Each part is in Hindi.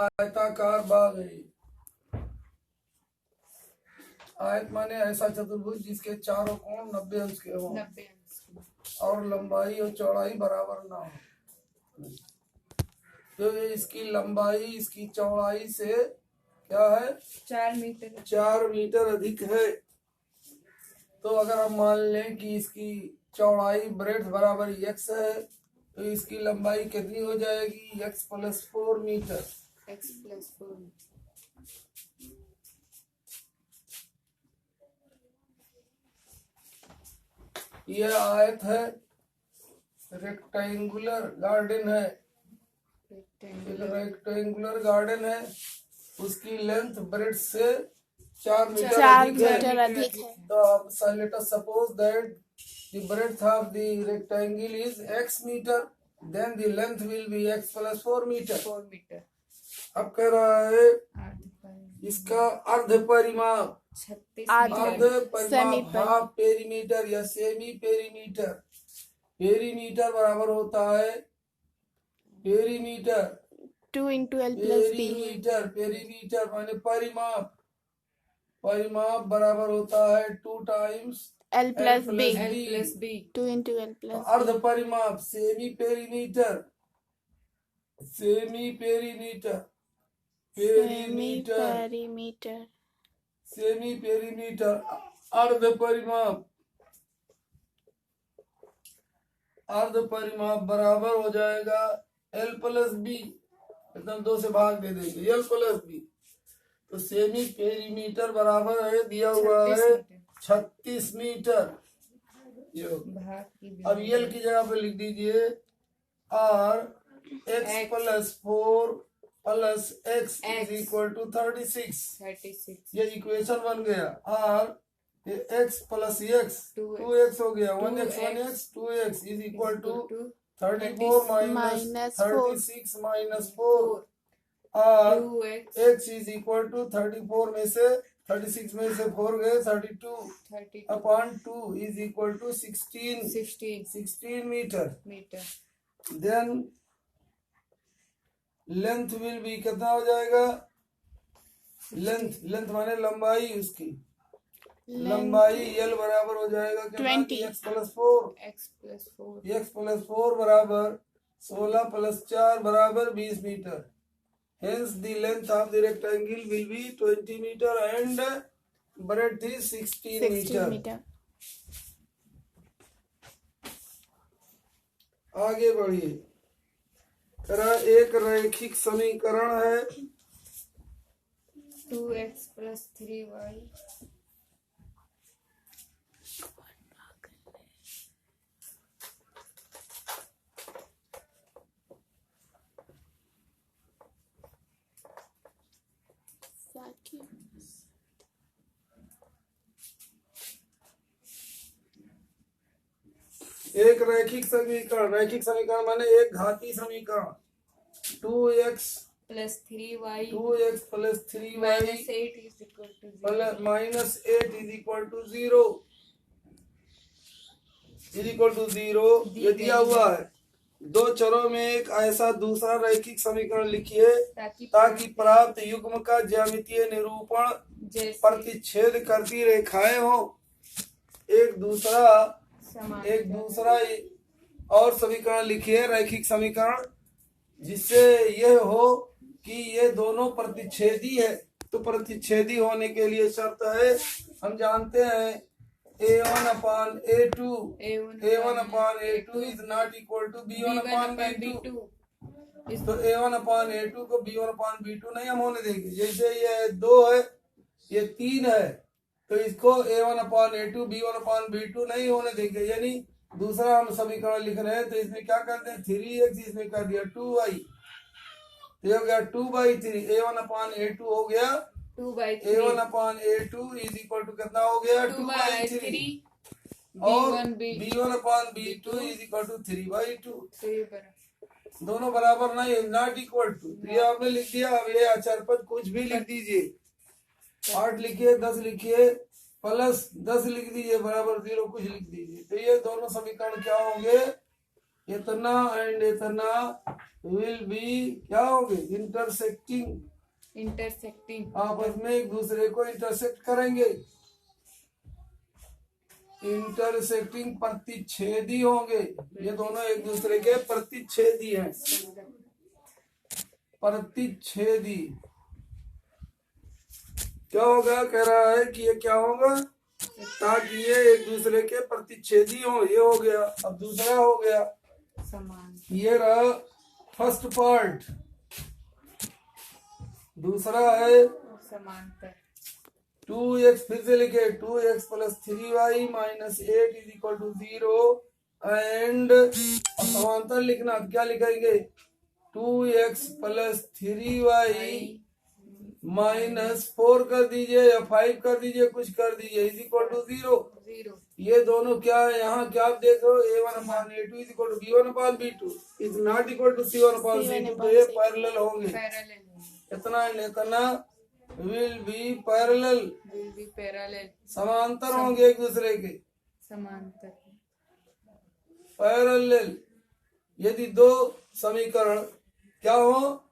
आयताकार बाग है। आयत माने ऐसा चतुर्भुज जिसके चारों कोण 90 अंश के हों और लंबाई और चौड़ाई बराबर ना हो। तो इसकी लंबाई इसकी चौड़ाई से क्या है? 4 मीटर अधिक है। तो अगर हम मान लें कि इसकी चौड़ाई ब्रेड्थ बराबर x है तो इसकी लंबाई कितनी हो जाएगी? x + 4 meter. यह आयत है, रेक्टेंगुलर गार्डन है। रेक्टेंगुलर गार्डन है, उसकी लेंथ ब्रेड्थ से 4 मीटर अधिक है। तो let us suppose that the breadth of the rectangle is x meter, then the length will be x + 4 meter. अब कह रहा है इसका अर्ध परिमाप, हाफ पेरीमीटर या सेमी पेरीमीटर। पेरीमीटर बराबर होता है पेरीमीटर 2 × L + B। पेरीमीटर माने परिमाप, परिमाप बराबर होता है 2 × L + B। 2 × L + B। अर्ध परिमाप semi perimeter, semi perimeter, semi perimeter अर्ध परिमाप, अर्ध परिमाप बराबर हो जाएगा L + B। एकदम 2 से भाग दे देंगे L + B। तो सेमी पेरीमीटर बराबर है, दिया हुआ है 36 मीटर। अब L की जगह पे लिख दीजिए R x + 4 + x = 36। ये इक्वेशन बन गया। R x + x 2x हो गया, 1x 1x 2x = 34 - 36 - 4। और x = 34 में से 36 में से 4 गए 32/2 = 16 meter. Then length will be कितना हो जाएगा? लेंथ माने लंबाई, उसकी लंबाई L बराबर हो जाएगा x + 4। x + 4 बराबर 16 + 4 बराबर 20 metre. Hence the length of the rectangle will be 20 meter and breadth is 16 meter. आगे बढ़िए। एक रैखिक समीकरण है 2x + 3y एक रैखिक समीकरण। रैखिक समीकरण माने एक घातीय समीकरण। 2x + 3y - 8 = 0 ये दिया हुआ है। दो चरों में एक ऐसा दूसरा रैखिक समीकरण लिखिए ताकि प्राप्त युग्म का ज्यामितीय निरूपण प्रतिच्छेद करती रेखाएं हो। एक दूसरा और समीकरण लिखिए, रैखिक समीकरण, जिससे यह हो कि ये दोनों प्रतिच्छेदी है। तो प्रतिच्छेदी होने के लिए शर्त है, हम जानते हैं A1/A2 is not equal to B1/B2। तो A1/A2 को B1/B2 नहीं हम होने देंगे। जैसे ये 2 है, ये 3 है, तो इसको A1/A2 B1/B2 नहीं होने देंगे। यानी दूसरा हम समीकरण लिख रहे हैं तो इसमें क्या करते हैं 3x, इसमें कर दिया 2y, तो हो गया 2/3। A1/A2 हो गया 2/3। A1/A2 = कितना हो गया 2/3 और B1/B2 = 3/2। दोनों बराबर नहीं, नॉट इक्वल टू। ये आपने लिख दिया। अब ये अचर पद कुछ भी लिख दीजिए, 8 लिखिए, 10 लिखिए, +10 लिख दीजिए, बराबर 0 कुछ लिख दीजिए। तो ये दोनों समीकरण क्या होंगे? इतना एंड इतना विल बी क्या होंगे, इंटरसेक्टिंग, इंटरसेक्टिंग, आपस में एक दूसरे को इंटरसेक्ट करेंगे, इंटरसेक्टिंग प्रतिच्छेदी होंगे। ये दोनों एक दूसरे के प्रतिच्छेदी हैं, प्रतिच्छेदी। क्या होगा, कह रहा है कि ये क्या होगा, ताकि ये एक दूसरे के प्रतिच्छेदी हो। ये हो गया। अब दूसरा हो गया समान, ये रहा फर्स्ट पार्ट। दूसरा है समांतर। 2x, फिर से लिखे 2x plus 3y minus 8 is equal to 0 and समांतर लिखना। क्या लिखेंगे, 2x प्लस 3y माइनस 4 कर दीजिए या 5 कर दीजिए, कुछ कर दीजिए, इज इक्वल टू 0। ये दोनों क्या है, यहाँ क्या आप देख रहे हो, a1/a2 is equal to b1/b2 is not equal to c1/c2। तो ये पैरेलल होंगे। इतना इतना विल बी पैरेलल, समांतर होंगे एक दूसरे के, समांतर। पैरेलल। यदि दो समीकरण क्या हो,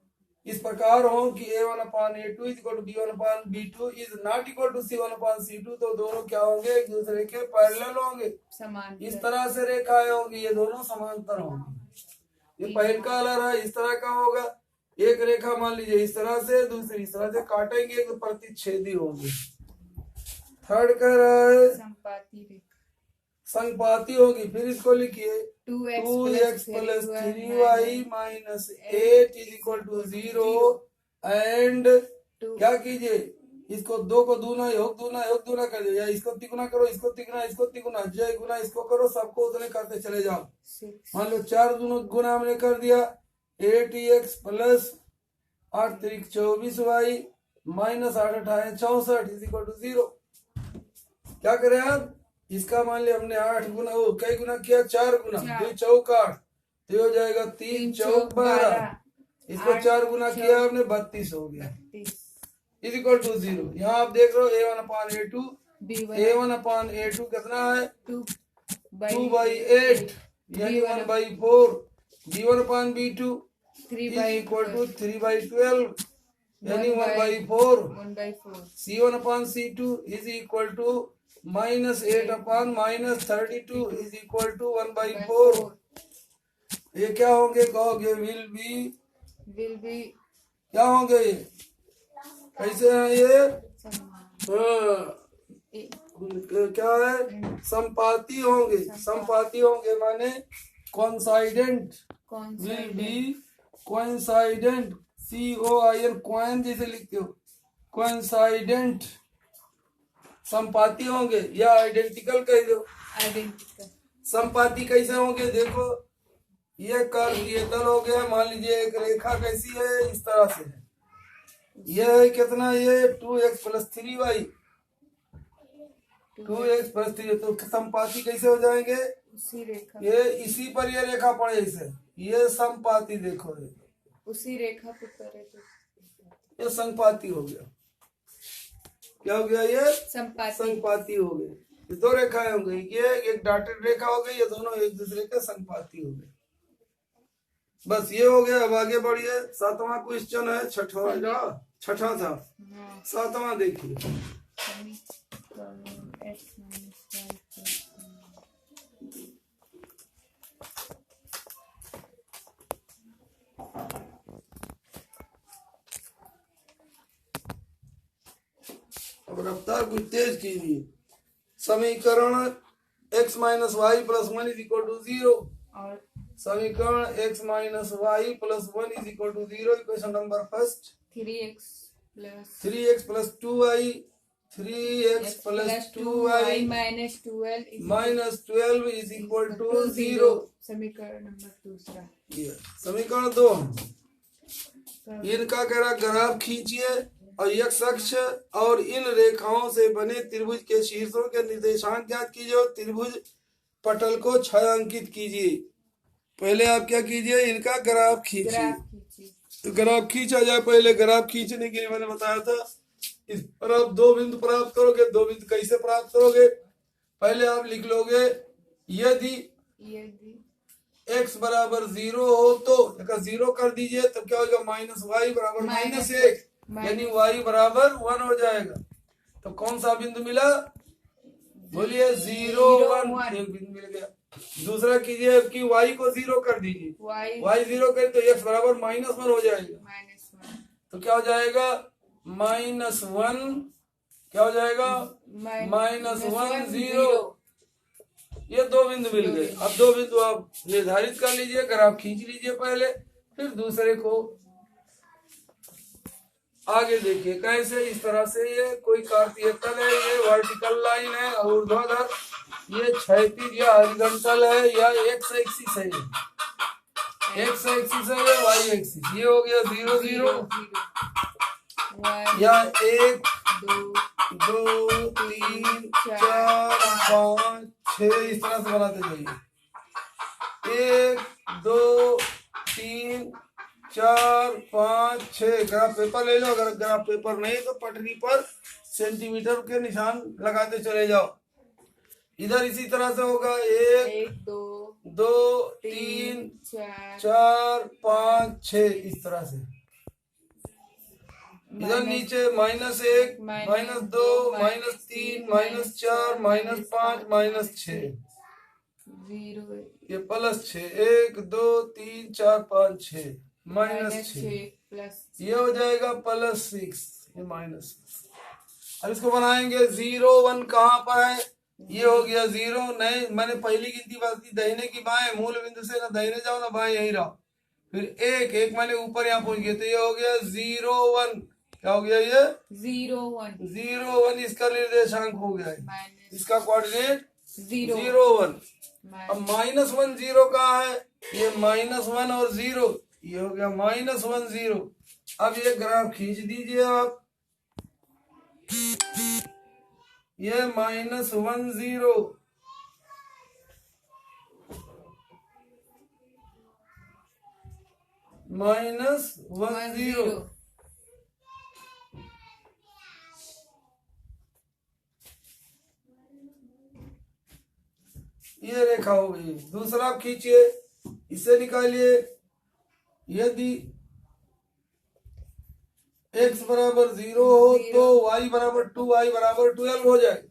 इस प्रकार हो कि a1/a2 is equal to b1/b2 is not equal to c1/c2, तो दोनों क्या होंगे, एक दूसरे के पैरेलल होंगे, समांतर। इस तरह से रेखाएं होंगी, ये दोनों समांतर होंगी। ये पहल का अलग है, इस तरह का होगा। एक रेखा मान लीजिए इस तरह से, दूसरी इस तरह से काटेंगे तो प्रतिच्छेदी होगी। थर्ड कह रहा है संपाती रेखा, संपाती होगी। फिर इसको लिखिए 2x plus 3y minus 8 is equal to 0 and क्या कीजिए, इसको दो को दूना योग दूना कर दो, या इसको तिगुना करो, इसको तिगुना जय गुना इसको करो, सबको उतने करते चले जाओ। मान लो 4 गुना हमने कर दिया, 8x plus 8 3 24y minus 8 8 64 is equal to 0। क्या करें आप, इसका मान लिया हमने 8 गुना, वो कई गुना किया, 4 गुना, 2 चौक 8, तो हो जाएगा 3 चौक 12। इसको 4 गुना किया आपने, 32 हो गया, इज इक्वल टू 0। यहाँ आप देख रहे हो a1/a2, a1/a2 कितना है, 2/8 यानी 1/4, b1/b2 इज इक्वल टू 3/12 यानी 1/4, c1/c2 is equal to minus 8 minus 32 is equal to 1/4। ये क्या होंगे, कहोगे विल बी क्या होंगे, ये कैसे हैं ये, क्या है, संपाती होंगे। संपाती होंगे माने कोइंसाइडेंट, विल बी कोइंसाइडेंट, COIN कोइन जैसे लिखते हो, कोइंसाइडेंट संपाती होंगे, या आइडेंटिकल कह दो, आइडेंटिकल। संपाती कैसे होंगे, देखो ये कर्व ये तल हो गया, मान लीजिए एक रेखा कैसी है, इस तरह से है, ये है कितना, ये 2x plus 3y, 2x plus 3, तो संपाती कैसे हो जाएंगे, उसी रेखा, ये इसी पर ये रेखा पड़े इसे, ये संपाती देखो, ये उसी रेखा पे करे तो ये संपाती हो गया। क्या हो गया, ये संपाती हो गए। ये दो रेखाएं हो गई, ये एक डॉटेड रेखा हो गई, ये दोनों एक दूसरे के संपाती हो गए। बस ये हो गया। अब आगे बढ़िए, 7वां क्वेश्चन है, छठा था, 7वां देखिए। अब रफ्तार कुछ तेज कीजिए। समीकरण x minus Y plus 1 is equal to 0, और समीकरण x minus Y plus 1 is equal to 0। Equation number first, 3x plus 2y, 3x plus 2y minus 12 is equal to 0। समीकरण नंबर दूसरा, समीकरण 2, इनका कह रहा ग्राफ खींचिए और x अक्ष और इन रेखाओं से बने त्रिभुज के शीर्षों के निर्देशांक ज्ञात कीजिए और त्रिभुज पटल को छायांकित कीजिए। पहले आप क्या कीजिए, इनका ग्राफ खींचिए। तो ग्राफ खींचा जाए, पहले ग्राफ खींचने के लिए मैंने बताया था, इस पर आप 2 बिंदु प्राप्त करोगे। 2 बिंदु कैसे प्राप्त करोगे, पहले आप लिख लोगे, यदि x बराबर 0 हो तो अगर 0 कर दीजिए तो क्या होगा, माइनस वाई बराबर माइनस 1, यानी y बराबर 1 हो जाएगा। तो कौन सा बिंदु मिला, बोलिए 0 1, एक बिंदु मिल गया। दूसरा कीजिए कि y को 0 कर दीजिए, y 0 करे तो x बराबर -1 हो जाएगा। तो क्या हो जाएगा, -1, क्या हो जाएगा, -1 0। ये दो बिंदु मिल गए। अब दो बिंदु आप निर्धारित कर लीजिए, ग्राफ खींच लीजिए पहले, फिर दूसरे को आगे देखिए कैसे। इस तरह से ये कोई कार्तीय तल है, ये वर्टिकल लाइन है और ऊर्ध्वाधर, ये क्षैतिज या हॉरिजॉन्टल है, या एक्स एक्सिस है, एक्स एक्सिस है या वाई एक्सिस। ये हो गया 0 0, या 1 2 3 4 5 6, इस तरह से बनाते जाइए। 1 2 3 4 5 6। ग्राफ पेपर ले लो, अगर ग्राफ पेपर नहीं तो पटरी पर सेंटीमीटर के निशान लगाते चले जाओ। इधर इसी तरह से होगा, 1 2 3 4 5 6, इस तरह से। इधर नीचे -1 -2 -3 -4 -5 -6, ये +6, 1 2 3 4 5 6 -6, ये हो जाएगा +6, ये -6। अब इसको बनाएंगे 0 1 कहाँ पर है, ये हो गया 0। नहीं, मैंने पहली गिनती बताई दाहिने की बाएं, मूल बिंदु से ना दाहिने जाओ ना बाएं, यही रहो। फिर 1 1 मैंने ऊपर यहाँ पहुंच गया, तो ये हो गया 0 1। क्या हो गया, ये 0 1 इसका निर्देशांक हो गया है, इसका कोऑर्डिनेट 0 1। अब -1 0 कहाँ है, ये -1 और 0, ये हो गया -1 0। अब ये ग्राफ खींच दीजिए आप, ये -1 0, -1 0। ये रेखा हो गई। दूसरा खींचिए, इसे निकालिए। यदि x बराबर 0 हो तो y बराबर 2y बराबर 12 हो जाएगा।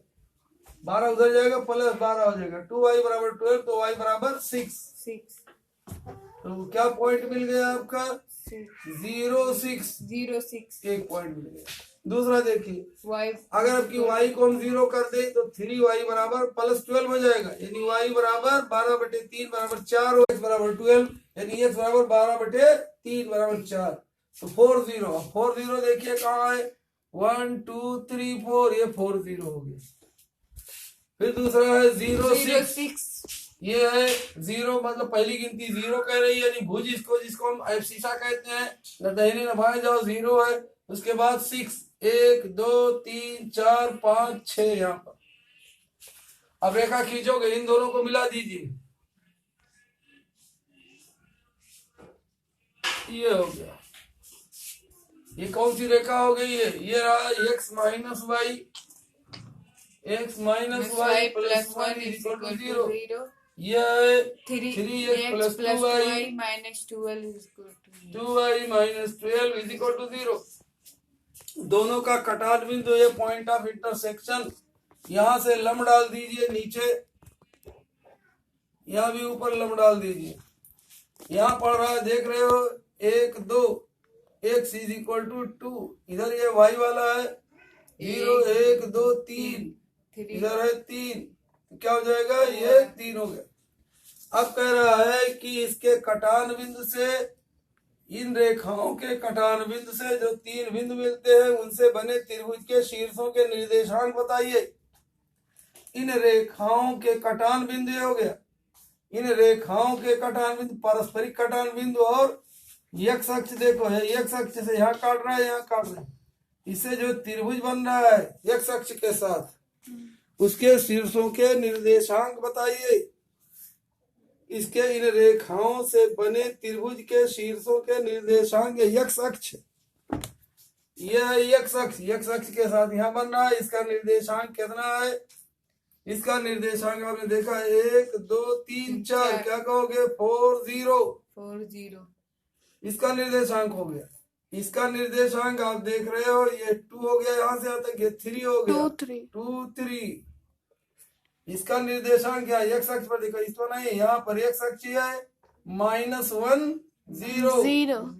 12 उधर जाएगा, +12 हो जाएगा। 2y बराबर 12 तो y बराबर 6। तो क्या पॉइंट मिल गया आपका, 0 6, एक पॉइंट मिल गया। दूसरा देखिए, अगर आपकी y को हम 0 कर दे तो 3y बराबर +12 हो जाएगा, यानी y बराबर 12/3 बराबर 4, x बराबर 12, यानी x बराबर 12/3 बराबर 4। तो 4 0, 4 0 देखिए कहाँ है, 1 2 3 4, ये 4 0 हो गया। फिर दूसरा है 0 6, ये है 0, मतलब पहली गिनती 0 कह रही है, यानी भुज इसको, जिसको हम एब्सिसा कहते हैं, न दाहिने न बाएं जाओ, 0 है। उसके बाद 6, 1 2 3 4 5 6 यहाँ पर। अब रेखा खींचोगे, इन दोनों को मिला दीजिए, ये हो गया। ये कौन सी रेखा हो गई है, ये रहा x minus Y, x minus Y plus 1 equal to 0। ये 3x plus 2y minus 12 is equal to 0। दोनों का कटान बिंदु, ये पॉइंट ऑफ इंटरसेक्शन। यहाँ से लंब डाल दीजिए नीचे, यहाँ भी ऊपर लंब डाल दीजिए। यहाँ पढ़ रहा है, देख रहे हो, 1 2, x इज इक्वल टू 2, इधर ये y वाला है 0 1 2 3, इधर है 3, क्या हो जाएगा, ये 3 हो गया। अब कह रहा है कि इसके कटान बिंदु से, इन रेखाओं के कटान बिंदु से जो 3 बिंदु मिलते हैं, उनसे बने त्रिभुज के शीर्षों के निर्देशांक बताइए। इन रेखाओं के कटान बिंदु हो गया, इन रेखाओं के कटान बिंदु, पारस्परिक कटान बिंदु, और x अक्ष देखो है, x अक्ष से यहाँ काट रहा है, यहाँ काट रहा है, इससे जो त्रिभुज बन रहा है x अक्ष के साथ, उसके शीर्षों के निर्देशांक बताइए। इसके इन रेखाओं से बने त्रिभुज के शीर्षों के निर्देशांक x अक्ष, यह x अक्ष के साथ यहाँ बन रहा है, इसका निर्देशांक कितना है, इसका निर्देशांक आपने देखा 1 2 3 4, क्या कहोगे 4 0। 4 0 इसका निर्देशांक हो गया। इसका निर्देशांक आप देख रहे हो, ये 2 हो गया, यहाँ से आता है 3 हो गया, 2 3 2 3। इसका निर्देशांक क्या है? x अक्ष पर देखो, इस तो नहीं, यहाँ पर x अक्ष है -1 0, 0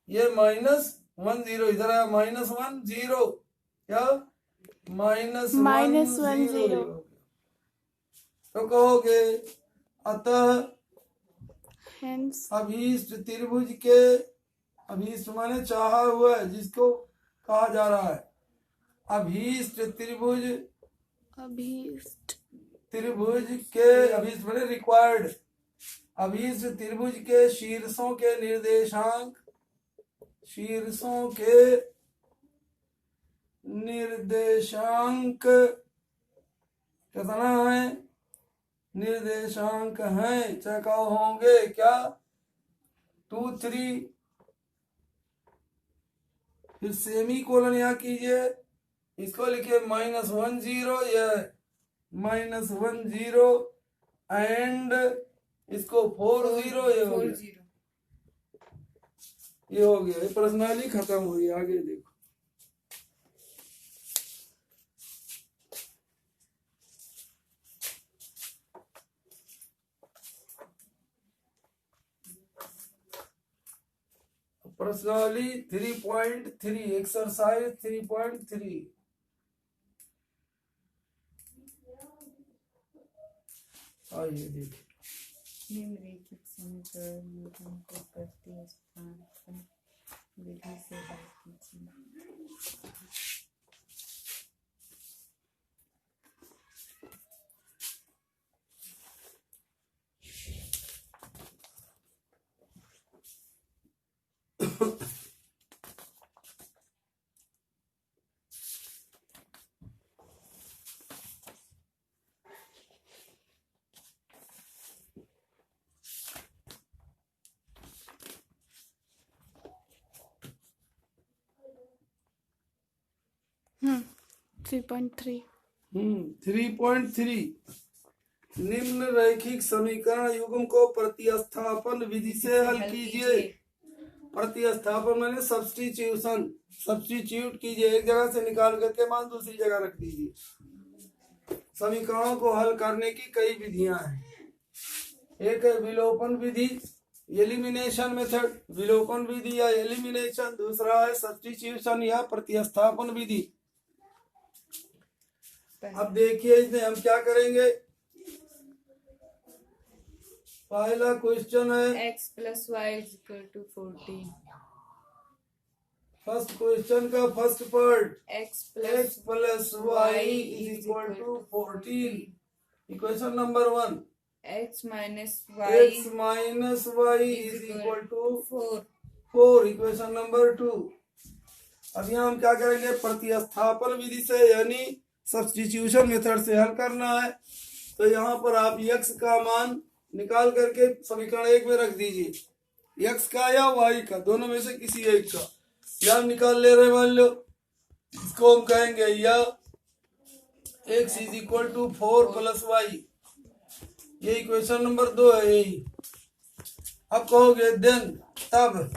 ये -1 0, इधर आया -1 0, क्या -1 0। तो कहोगे अतः hence अभीष्ट त्रिभुज के, अभीष्ट माने चाहा हुआ है, जिसको कहा जा रहा है अभीष्ट त्रिभुज, अभीष्ट त्रिभुज के, अभीष्ट माने रिक्वायर्ड, अभीष्ट त्रिभुज के शीर्षों के निर्देशांक, शीर्षों के निर्देशांक कितना है? निर्देशांक हैं, क्या होंगे, क्या 2 3। फिर सेमी कोलन यहाँ कीजिए, इसको लिखिए -1 0, या -1 0 एंड इसको 4 0, ये हो 4 गया, 0 ये हो गया। प्रश्नावली खत्म हुई, आगे देखो। प्रश्नावली 3.3, एक्सरसाइज 3.3। आइए देखिए। निम्नलिखित समीकरण युग्म को प्रतिस्थापन विधि से हल कीजिए। Hmm. 3.3 3.3 निम्न रैखिक समीकरण युग्म को प्रतिस्थापन विधि से हल कीजिए। प्रतिस्थापन माने सब्स्टिट्यूशन, सब्स्टिट्यूट कीजिए, एक जगह से निकाल करके मान दूसरी जगह रख दीजिए। समीकरणों को हल करने की कई विधियां हैं। एक है विलोपन विधि, एलिमिनेशन मेथड, विलोपन विधि या एलिमिनेशन। दूसरा है सब्स्टिट्यूशन या प्रतिस्थापन विधि। अब देखिए इसमें हम क्या करेंगे। पहला क्वेश्चन है x + y = 14। फर्स्ट क्वेश्चन का first part x + y = 14। Equation number 1 x - y x - y = 4। Equation number 2। अब यहाँ हम क्या करेंगे, प्रतिस्थापन विधि से यानी सब्स्टिट्यूशन मेथड से हल करना है। तो यहाँ पर आप x का मान निकाल करके समीकरण 1 में रख दीजिए। x का या y का, दोनों में से किसी एक का या निकाल ले रहे, मान लो इसको हम कहेंगे या x = 4 + y। ये इक्वेशन नंबर 2 है यही। अब कहोगे देन, तब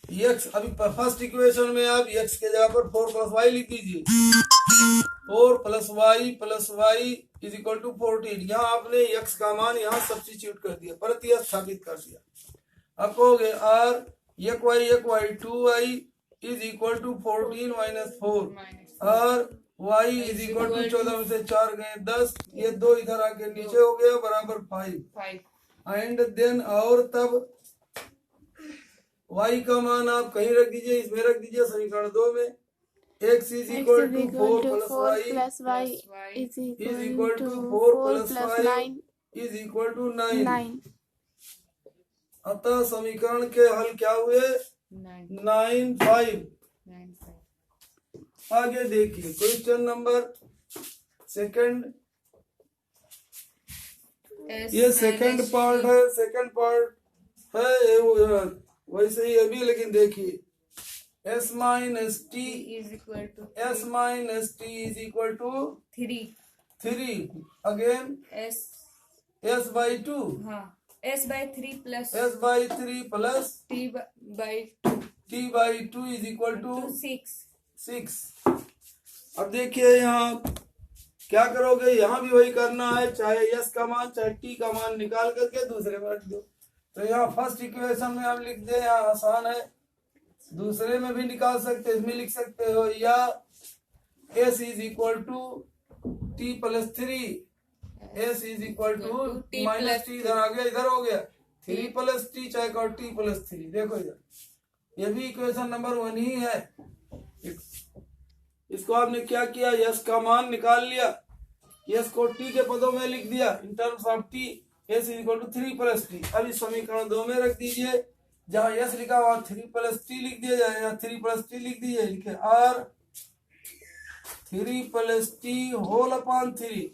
x, अभी फर्स्ट इक्वेशन में आप x के जगह पर 4 + y लिख दीजिए। 4 + y = 14। यहाँ आपने x का मान यहाँ सब्स्टिट्यूट कर दिया, प्रतिस्थापित कर दिया। अब कहोगे r एक y 2y = 14 - 4 और y = 14 में से 4 गए 10, ये 2 इधर आके नीचे हो गया बराबर 5। एंड देन, और तब y का मान आप कहीं रख दीजिए, इसमें रख दीजिए समीकरण 2 में। x = 4 + y + y = 4 + 9 = 9। 9। अतः समीकरण के हल क्या हुए, 9 5। आगे देखिए क्वेश्चन नंबर सेकंड। ये सेकंड पार्ट है, सेकंड पार्ट है वैसे ही अभी, लेकिन देखिए s - t = 3 3 again S s by 2 हाँ S by 3 plus s by 3 plus T by t by 2 is equal to 6. 6। अब देखिए यहाँ क्या करोगे, यहाँ भी वही करना है, चाहे s का मान चाहे t का मान निकाल करके दूसरे में रख दो। तो यहाँ फर्स्ट इक्वेशन में आप लिख दे, यहाँ आसान है, दूसरे में भी निकाल सकते, इसमें लिख सकते हो, या s is equal to t प्लस 3, s is equal to T minus plus T, इधर आ गया, इधर हो गया 3 प्लस टी, चाहे कहो t प्लस 3। देखो इधर, ये भी इक्वेशन नंबर 1 ही है। इसको आपने क्या किया, यस का मान निकाल लिया, यस को टी के पदों में लिख दिया in terms of T, S is equal to 3 plus T. अब इस समीकरण 2 में रख दीजिए, जहां यस लिखा हुआ 3 प्लस टी लिख दिया जाए, या 3 प्लस टी लिख दीजिए, लिखे R 3 plus T whole upon 3।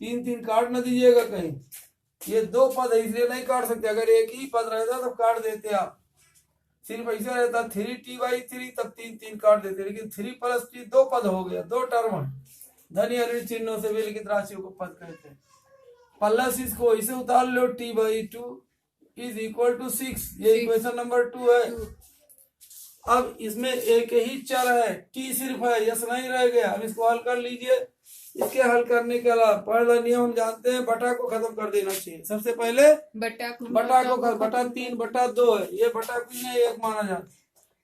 3 काट न दीजिएगा कहीं, ये 2 पद है इसलिए नहीं काट सकते, अगर एक ही पद रहता तो काट देते आप, सिर्फ ऐसा रहता 3t by 3, तब 3 काट देते, लेकिन 3 प्लस टी 2 पद हो गया, 2 टर्म है, धन या ऋण चिन्हों से भी लिखित राशियों को पद कहते हैं। प्लस इसको इसे उतार लो, t by 2 is equal to 6, ये इक्वेशन नंबर 2 है। अब इसमें एक ही चर है, t सिर्फ है, यस नहीं रह गया। अब इसको हल कर लीजिए। इसके हल करने के अलावा पहला नियम हम जानते हैं, बटा को खत्म कर देना चाहिए। सबसे पहले बटा को बटा 3 बटा 2 है, ये बटा 3 है, 1 माना जाता है।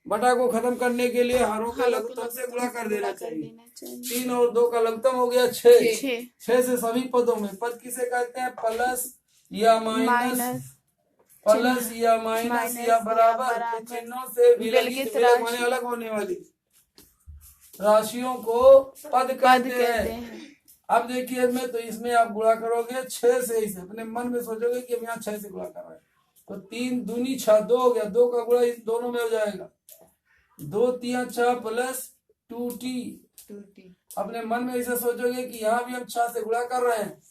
बटा को खत्म करने के लिए हरों के लघुत्तम से गुणा कर देना चाहिए। 3 और 2 का लघुत्तम हो गया 6। 6 से सभी पदों में, पद किसे कहते हैं, प्लस या माइनस, प्लस या माइनस या बराबर के चिन्हों से विलगित माने अलग होने वाली राशियों को पद कहते हैं। अब देखिए मैं तो इसमें आप गुणा करोगे 6 से, इसे अपने मन में सोचोगे कि हम यहाँ 6 से गुणा कर रहे हैं, तो 3 दूनी 6, 2 हो गया, 2 का गुणा इन दोनों में हो जाएगा, 2 3 6 प्लस 2t। अपने मन में इसे सोचोगे कि यहाँ भी हम 6 से गुणा कर रहे हैं,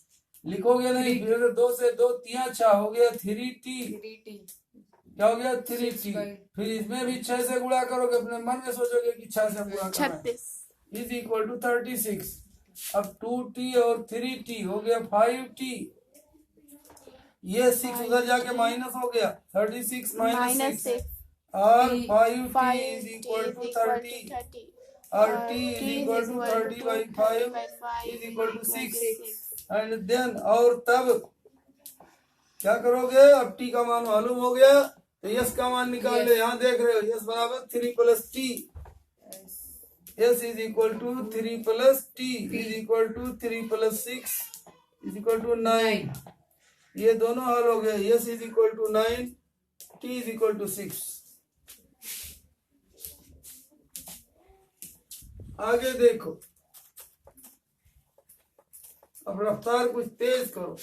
लिखोगे नहीं, फिर 2 से 2 3 6 हो गया 3t, क्या हो गया 3t। फिर इसमें भी 6 से गुणा करोगे, अपने मन में सोचोगे कि 6 से गुणा कर रहे हैं, इज इक्वल टू 36। अब 2t और 3t हो गया 5t, ये 6 उधर जाके माइनस हो गया, 36 माइनस 6 और 5t इज इक्वल टू 30 और t is equal to 30 by 5 is equal to 6। And then और तब क्या करोगे, अब t का मान मालूम हो गया तो यस का मान निकाल ले। यहाँ देख रहे हो यस बराबर 3 plus T, s is equal to 3 plus t is equal to 3 plus 6 is equal to 9। ये दोनों हल हो गए, s is equal to 9, t is equal to 6। आगे देखो, अब रफ्तार कुछ तेज करो।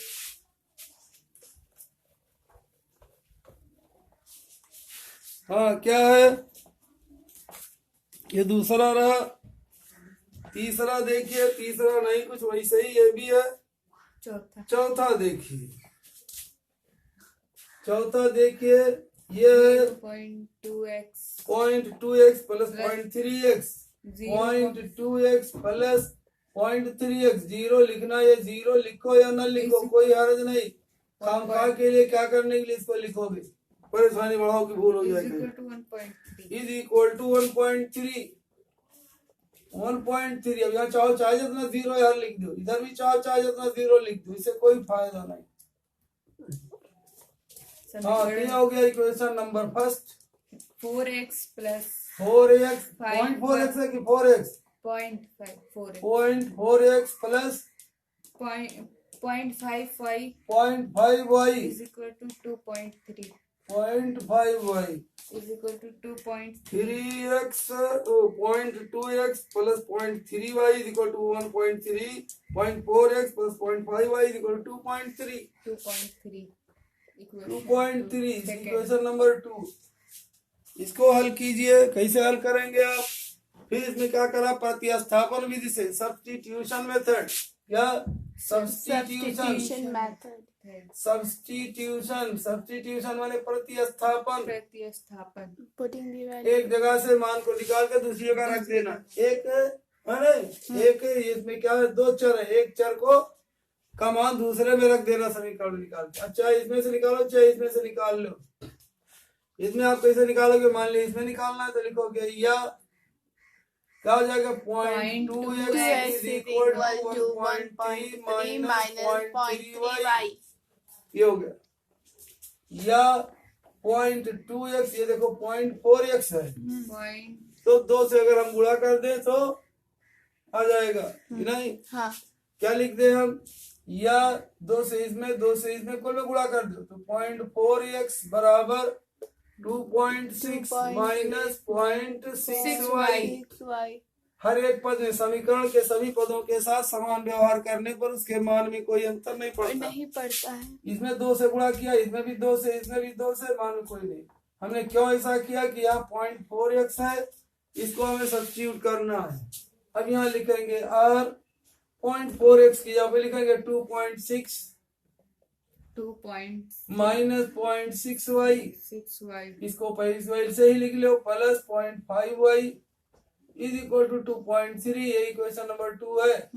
हाँ क्या है, ये दूसरा रहा, तीसरा देखिए, तीसरा नहीं कुछ वैसे ही ये भी है। चौथा देखिए, चौथा देखिए, ये 0.2x plus 0.3x, 0.2x plus 0.3x, 0 लिखना, ये 0 लिखो या न लिखो कोई हर्ज नहीं, खामखा के लिए क्या करने के लिए इसको लिखोगे, परेशानी बढ़ाओ की भूल हो जाएगी। Is equal to 1.3, 1.3। अब यहाँ चाहो चाहे जितना 0 यार लिख दो, इधर भी चाहो चाहे जितना 0 लिख दो, इससे कोई फायदा नहीं। हाँ क्या हो गया equation number first, 4x plus 4x, 0.4x है कि 4x, 0.4x plus 0.55 0.5y is equal to 2.3 0.5y is equal to 2.3 3x 0.2x plus 0.3y is equal to 1.3, 0.4x plus 0.5y is equal to 2.3 2.3 equation number 2। इसको हल कीजिए, कैसे हल करेंगे आप, फिर इसमें क्या करा, प्रतिस्थापन विधि से, सब्स्टिट्यूशन मेथड, क्या सब्स्टिट्यूशन मेथड, सब्स्टिट्यूशन माने प्रतिस्थापन, प्रतिस्थापन पुटिंग दी वैल्यू, एक जगह से मान को निकाल कर दूसरी जगह रख देना। एक है नहीं? एक इसमें क्या है, दो चर है, एक चर को का मान दूसरे में रख देना समीकरण निकाल के। अब चाहे इसमें से निकालो चाहे इसमें से निकाल लो। इसमें आप कैसे निकालोगे, मान लीजिए इसमें निकालना है तो लिखोगे या क्या हो जाएगा, 0.2x is equal to 1.3 minus 0.3y, ये हो गया। या 0.2x, ये देखो 0.4x है, पॉइंट तो 2 से अगर हम गुणा कर दें तो आ जाएगा कि नहीं? हाँ क्या लिख दे हम, या 2 से इसमें कुल में गुणा कर दो तो 0.4x बराबर 2.6 माइनस 0.6y। 6y। हर एक पद में समीकरण के सभी पदों के साथ समान व्यवहार करने पर उसके मान में कोई अंतर नहीं पड़ता। नहीं पड़ता है। इसमें 2 से गुणा किया, इसमें भी 2 से, इसमें भी 2 से, मान में कोई नहीं। हमने क्यों ऐसा किया कि यहाँ 0.4x है, इसको हमें सब्स्टिट्यूट करना है। अब यहाँ लिखेंगे और 0.4x की जगह पे लिखेंगे 2.6 माइनस 0.6y, 6y इसको पहले से ही लिख लो, plus 0.5y is equal to 2.3, ये इक्वेशन नंबर 2 है।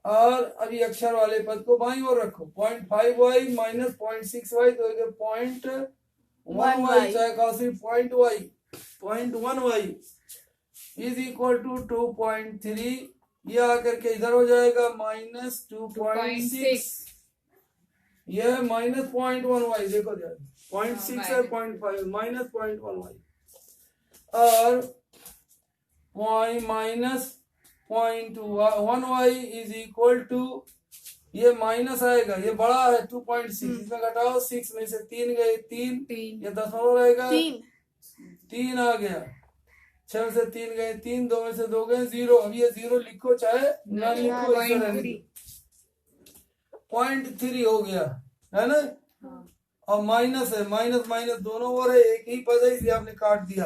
और अभी अक्षर वाले पद को बाईं ओर रखो, 0.5y माइनस 0.6y तो 0.1y, चाहे कहा सिर्फ 0.1y इज इक्वल टू 2.3, ये आकर के इधर हो जाएगा माइनस 2.6, यह माइनस 0.1y, देखो जरा 0.6 है 0.5 माइनस 0.1y, और minus 0.1y is equal to, ये माइनस आएगा, ये बड़ा है 2.6, इसमें घटाओ 6 में से 3 गए 3, ये दशमलव रहेगा 3 आ गया, 6 में से 3 गए 3, 2 में से 2 गए 0। अब ये 0 लिखो चाहे ना लिखो, 0.3 हो गया है ना। और माइनस है, माइनस माइनस दोनों ओर है, एक ही पद है इसलिए आपने काट दिया,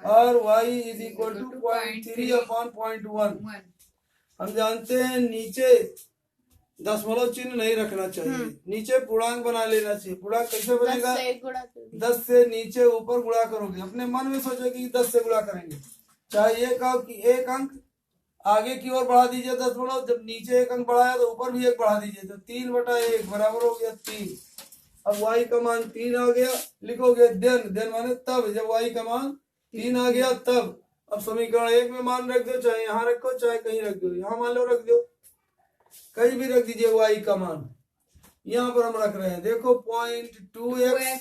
और y is equal to 0.3 upon 0.1। हम जानते हैं नीचे दशमलव चिन्ह नहीं रखना चाहिए, नीचे पूर्णांक बना लेना चाहिए। पूर्णांक कैसे बनेगा, 10 से नीचे ऊपर गुणा करोगे, अपने मन में सोचो कि 10 से गुणा करेंगे, चाहे एक अंक आगे की ओर बढ़ा दीजिए दशमलव, जब नीचे एक अंक बढ़ाया तो ऊपर भी एक बढ़ा दीजिए, तो 3/1 बराबर हो गया 3। अब y का मान 3 आ गया, लिखोगे देन माने तब, जब y का मान 3 आ गया तब। अब समीकरण 1 में मान रख दो, चाहे यहाँ रखो चाहे कहीं रख दो, यहाँ मान लो रख दो, कहीं भी रख दीजिए y का मान। यहाँ पर हम रख रहे हैं, देखो 0.2x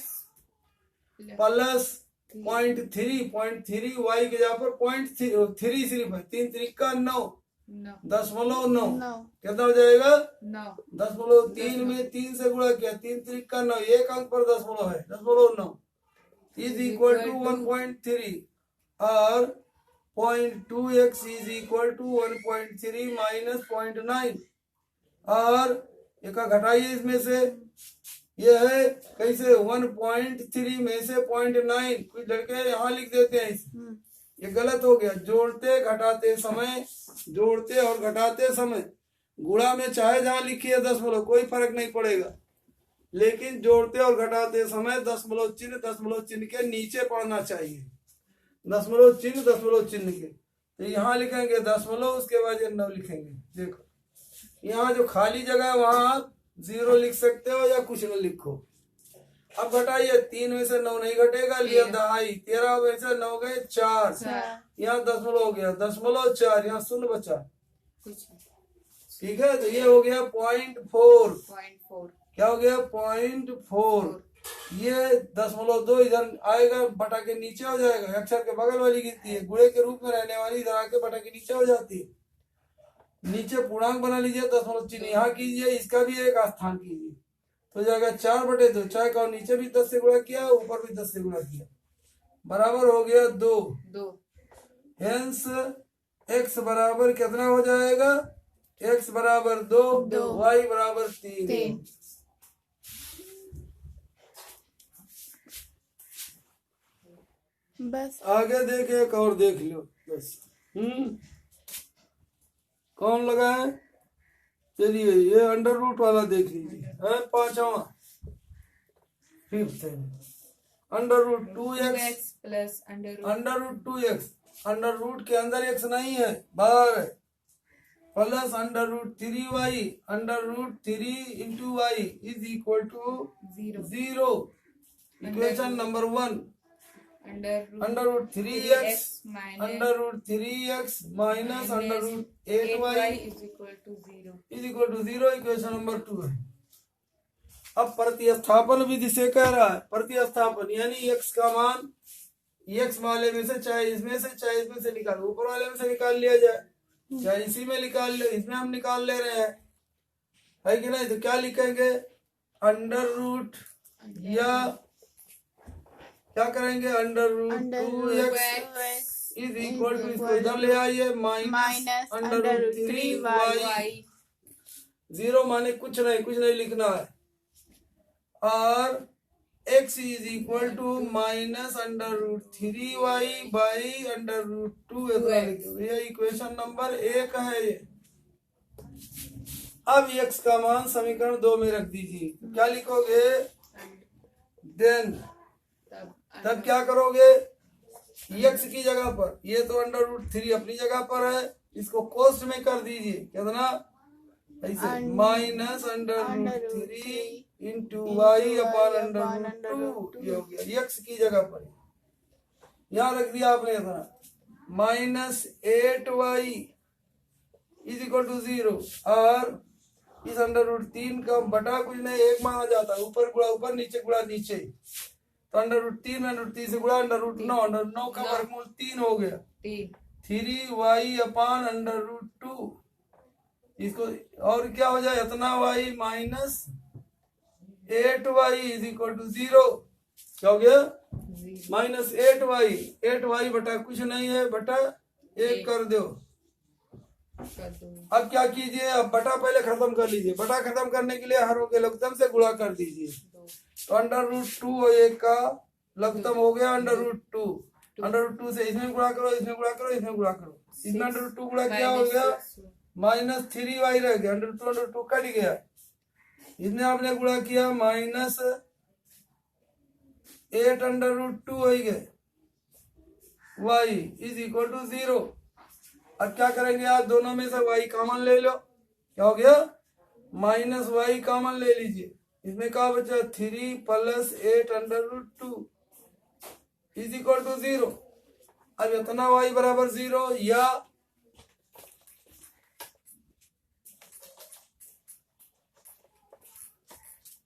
प्लस 0.3 y के जगह पर 0.3 सिर्फ है, 3 त्रिका 9 0.9 कितना हो जाएगा 0.3 में 3 से गुणा किया, 3 त्रिका 9, एक अंक पर दशमलव है 0.9 इज इक्वल टू 1.3, और 0.2x is equal to 1.3 minus 0.9, और एक घटाइए इसमें से, ये है कैसे 1.3 में से 0.9, कुछ लड़के यहाँ लिख देते हैं, ये गलत हो गया। जोड़ते और घटाते समय गुणा में चाहे जहाँ लिखिए दशमलव, कोई फर्क नहीं पड़ेगा, लेकिन जोड़ते और घटाते समय दशमलव चिन्ह के नीचे पड़ना चाहिए, दशमलव चिन्ह के। तो यहाँ लिखेंगे दशमलव, उसके बाद ये 9 लिखेंगे। देखो यहाँ जो खाली जगह है वहां आप 0 लिख सकते हो या कुछ न लिखो। अब घटाइए, 3 में से 9 नहीं घटेगा, लिया 2.5, 13 में से 9 गए 4, यहाँ दशमलव हो गया 0.4, यहाँ 0 बचा, ठीक है। तो ये हो गया 0.4, क्या हो गया 0.4, ये 0.2 इधर आएगा, बटा के नीचे हो जाएगा, अक्षर के बगल वाली गिनती है, गुणे के रूप में रहने वाली इधर आके बटा के नीचे हो जाती है। नीचे पूर्णांक बना लीजिए, दशमलव चिन्ह यहाँ कीजिए, इसका भी एक स्थान कीजिए, तो जाएगा 4/2, चाहे कहो नीचे भी 10 से गुणा किया ऊपर भी 10 से गुणा किया, बराबर हो गया 2। हेंस x बराबर कितना हो जाएगा, x बराबर 2, y बराबर 3। बस आगे देखे एक और देख लो बस। कौन लगा है, चलिए ये अंडर रूट वाला देख लीजिए, है 5वां, 5th है under root 2x plus under root 2x under root के अंदर एक्स नहीं है, बाहर है, plus under root 3y under root 3 into Y is equal to 0। Equation number 1 under root 3x under root 3x minus under root 8y is equal to 0. Is equal to 0। Equation number 2 है। अब प्रतिस्थापन विधि से कह रहा है, प्रतिस्थापन यानी x का मान x वाले में से चाहे इसमें से चाहे इसमें से निकाल, ऊपर वाले में से निकाल लिया जाए, चाहे इसी में निकाल ले, इसमें हम निकाल ले रहे हैं, है कि नहीं। तो क्या लिखेंगे, अंडर रूट या क्या करेंगे, under root 2x is equal to, इसको इधर ले आइए, माइनस अंडर रूट 3y। 0 माने कुछ नहीं लिखना है, और x is equal to minus under root 3y by under root 2। ये इक्वेशन नंबर 1 है ये। अब x का मान समीकरण 2 में रख दीजिए, क्या लिखोगे, देन तब क्या करोगे, x की जगह पर, ये तो अंडर रूट 3 अपनी जगह पर है, इसको कोष्ट में कर दीजिए, कितना ऐसे, minus under root 3 into Y upon under root 2, ये हो गया x की जगह पर, यहाँ रख दिया आपने इतना, minus 8y is equal to 0, और इस अंडर रूट 3 का बटा कुछ नहीं, 1 माना जाता है, ऊपर गुणा ऊपर नीचे गुणा नीचे, तो अंडर रूट 3 से गुणा अंडर रूट 9, अंडर 9 का वर्गमूल 3 हो गया, 3y अपॉन अंडर रूट 2, इसको और क्या हो जाए, इतना y minus 8y is equal to 0, क्या हो गया, माइनस 8y बटा कुछ नहीं है, बटा 1 कर दो। अब क्या कीजिए, अब बटा पहले खत्म कर लीजिए, बटा खत्म करने के लिए हरों के लघुत्तम से गुणा कर दीजिए, तो अंडर रूट 2 और 1 का लघुत्तम हो गया अंडर रूट 2, अंडर रूट 2 से इसमें गुणा करो, इसमें गुणा करो, इसमें गुणा करो, इसमें अंडर रूट 2 गुणा क्या हो गया, माइनस 3y रह गया, अंडर 2 कट गया, इसमें आपने गुणा किया, माइनस 8 अंडर रूट 2 हो गए, y इज इक्वल टू 0। अब क्या करेंगे, आप दोनों में से y कॉमन ले लो, क्या हो गया, माइनस y कॉमन ले लीजिए, इसमें क्या बचा, 3 plus 8 under root 2 is equal to 0। अब इतना y बराबर 0, या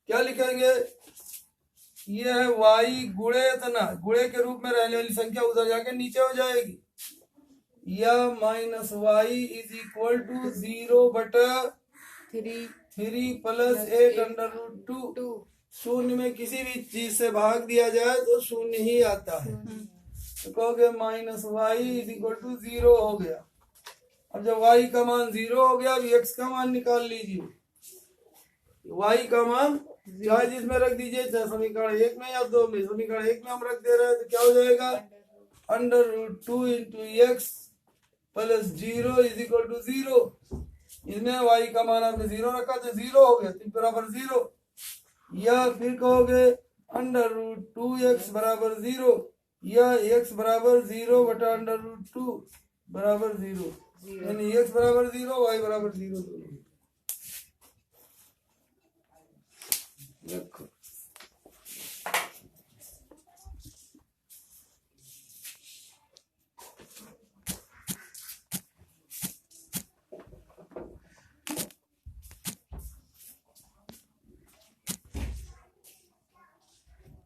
क्या लिखेंगे, ये है y गुणे इतना, गुणे के रूप में रहने वाली संख्या उधर जाके नीचे हो जाएगी, या minus y is equal to 0 बटा 3 प्लस 8 अंडर रूट 2। शून्य में किसी भी चीज से भाग दिया जाए तो शून्य ही आता है, तो कहोगे minus y is equal to 0 हो गया। अब जब y का मान 0 हो गया, अब x का मान निकाल लीजिए, y का मान चाहे जिसमें रख दीजिए, चाहे समीकरण 1 में या 2 में, समीकरण 1 में हम रख दे रहे हैं, तो क्या हो जाएगा, under root 2 into x plus 0 is equal to 0। इसमें y का मान आपने 0 रखा तो 0 हो गया, 3 बराबर 0, या फिर कहोगे अंडर रूट 2x बराबर 0, या x बराबर 0 बटा अंडर रूट 2 बराबर 0, यानी x बराबर 0 y बराबर 0 दोनों। देखो